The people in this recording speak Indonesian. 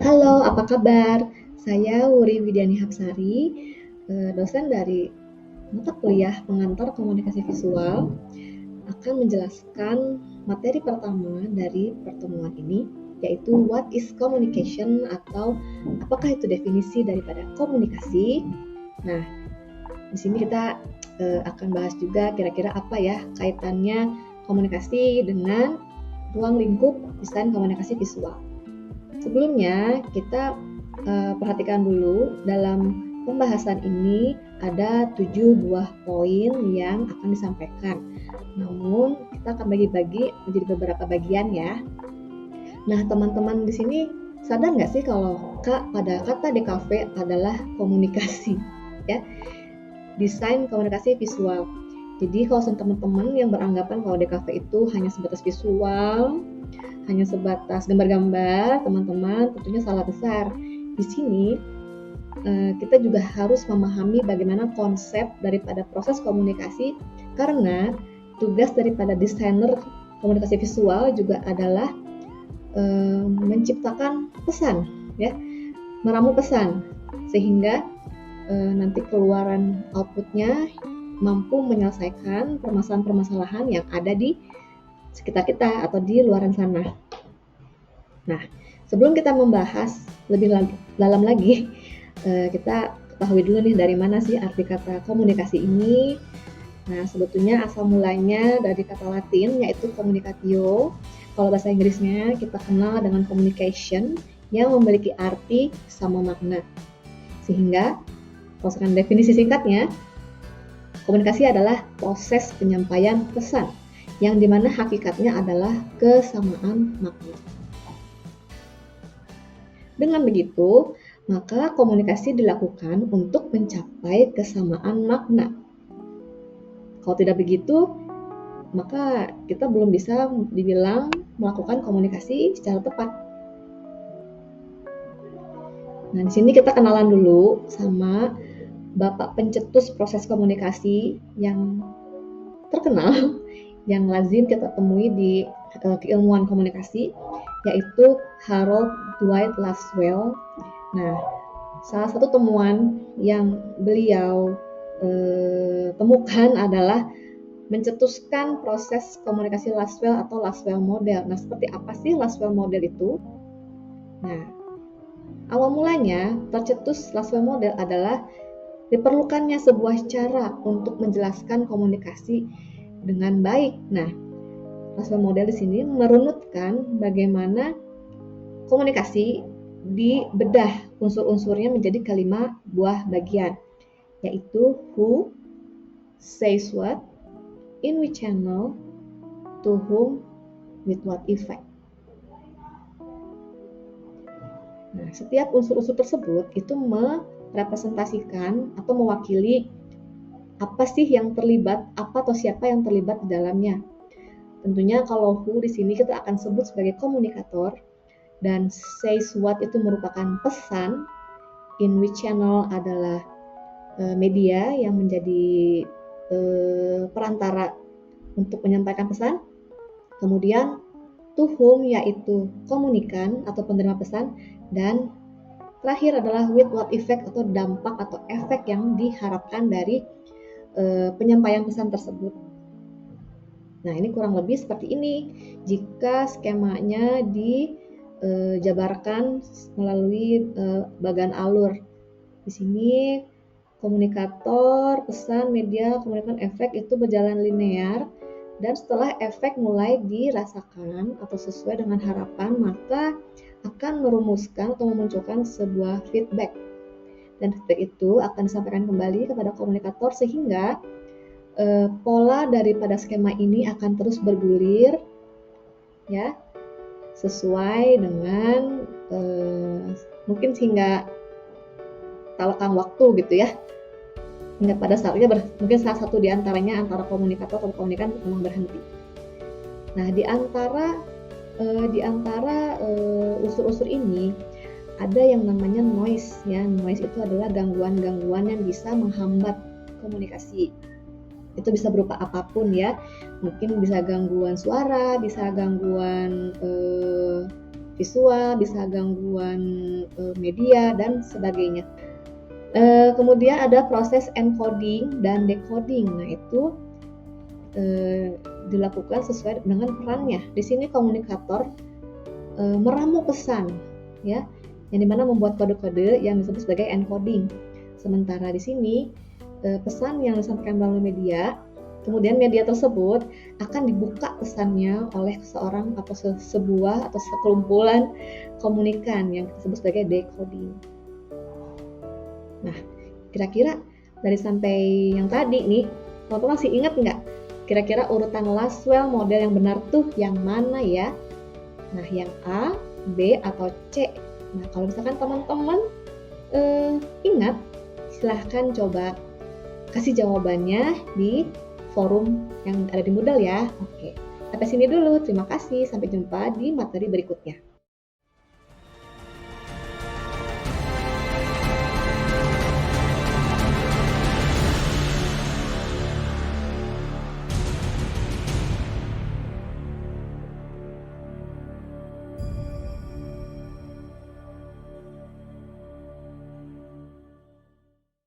Halo, apa kabar? Saya Wuri Widiani Hapsari, dosen dari mata kuliah pengantar komunikasi visual, akan menjelaskan materi pertama dari pertemuan ini, yaitu what is communication atau apakah itu definisi daripada komunikasi. Nah, di sini kita akan bahas juga kira-kira apa ya kaitannya komunikasi dengan ruang lingkup desain komunikasi visual. Sebelumnya kita perhatikan dulu dalam pembahasan ini ada 7 buah poin yang akan disampaikan. Namun kita akan bagi-bagi menjadi beberapa bagian ya. Nah, teman-teman di sini sadar nggak sih kalau pada kata DKV adalah komunikasi ya, desain komunikasi visual. Jadi kalau teman-teman yang beranggapan kalau DKV itu hanya sebatas visual, hanya sebatas gambar-gambar, teman-teman tentunya salah besar. Di sini kita juga harus memahami bagaimana konsep daripada proses komunikasi, karena tugas daripada desainer komunikasi visual juga adalah menciptakan pesan, ya, meramu pesan sehingga nanti keluaran outputnya mampu menyelesaikan permasalahan-permasalahan yang ada di sekitar kita atau di luaran sana. Nah, sebelum kita membahas lebih dalam lagi, kita ketahui dulu nih dari mana sih arti kata komunikasi ini. Nah, sebetulnya asal mulanya dari kata Latin yaitu communicatio. Kalau bahasa Inggrisnya kita kenal dengan communication yang memiliki arti sama makna. Sehingga, kalau sekarang definisi singkatnya, komunikasi adalah proses penyampaian pesan yang dimana hakikatnya adalah kesamaan makna. Dengan begitu, maka komunikasi dilakukan untuk mencapai kesamaan makna. Kalau tidak begitu, maka kita belum bisa dibilang melakukan komunikasi secara tepat. Nah, di sini kita kenalan dulu sama Bapak pencetus proses komunikasi yang terkenal, yang lazim kita temui di keilmuan komunikasi, yaitu Harold Dwight Laswell. Nah, salah satu temuan yang beliau temukan adalah mencetuskan proses komunikasi Laswell atau Laswell model. Nah, seperti apa sih Laswell model itu? Nah, awal mulanya tercetus Laswell model adalah diperlukannya sebuah cara untuk menjelaskan komunikasi dengan baik. Nah, Laswell model di sini merunutkan bagaimana komunikasi dibedah unsur-unsurnya menjadi kelima buah bagian, yaitu who, says what, in which channel, to whom, with what effect. Nah, setiap unsur-unsur tersebut itu merepresentasikan atau mewakili apa sih yang terlibat, apa atau siapa yang terlibat di dalamnya. Tentunya kalau who di sini kita akan sebut sebagai komunikator, dan says what itu merupakan pesan, in which channel adalah media yang menjadi perantara untuk menyampaikan pesan. Kemudian to whom yaitu komunikan atau penerima pesan, dan terakhir adalah with what effect atau dampak atau efek yang diharapkan dari penyampaian pesan tersebut. Nah, ini kurang lebih seperti ini jika skemanya dijabarkan melalui bagan alur. Di sini komunikator, pesan, media, komunikan, efek itu berjalan linear, dan setelah efek mulai dirasakan atau sesuai dengan harapan, maka akan merumuskan atau memunculkan sebuah feedback. Dan feedback itu akan disampaikan kembali kepada komunikator sehingga pola daripada skema ini akan terus bergulir ya, sesuai dengan mungkin hingga talakang waktu gitu ya, hingga pada saatnya mungkin salah satu di antaranya antara komunikator atau komunikan memang berhenti. Nah, di antara unsur-unsur ini ada yang namanya noise ya. Noise itu adalah gangguan-gangguan yang bisa menghambat komunikasi. Itu bisa berupa apapun ya. Mungkin bisa gangguan suara, bisa gangguan visual, bisa gangguan media dan sebagainya. Kemudian ada proses encoding dan decoding. Nah, itu dilakukan sesuai dengan perannya. Di sini komunikator meramu pesan, ya, yang dimana membuat kode-kode yang disebut sebagai encoding. Sementara di sini pesan yang disampaikan melalui media, kemudian media tersebut akan dibuka pesannya oleh seseorang atau sebuah atau sekelumpulan komunikan yang disebut sebagai decoding. Nah, kira-kira dari sampai yang tadi nih, teman-teman masih ingat nggak? Kira-kira urutan Laswell model yang benar tuh yang mana ya? Nah, yang A, B, atau C? Nah, kalau misalkan teman-teman ingat, silahkan coba kasih jawabannya di forum yang ada di Moodle ya. Oke, sampai sini dulu. Terima kasih. Sampai jumpa di materi berikutnya.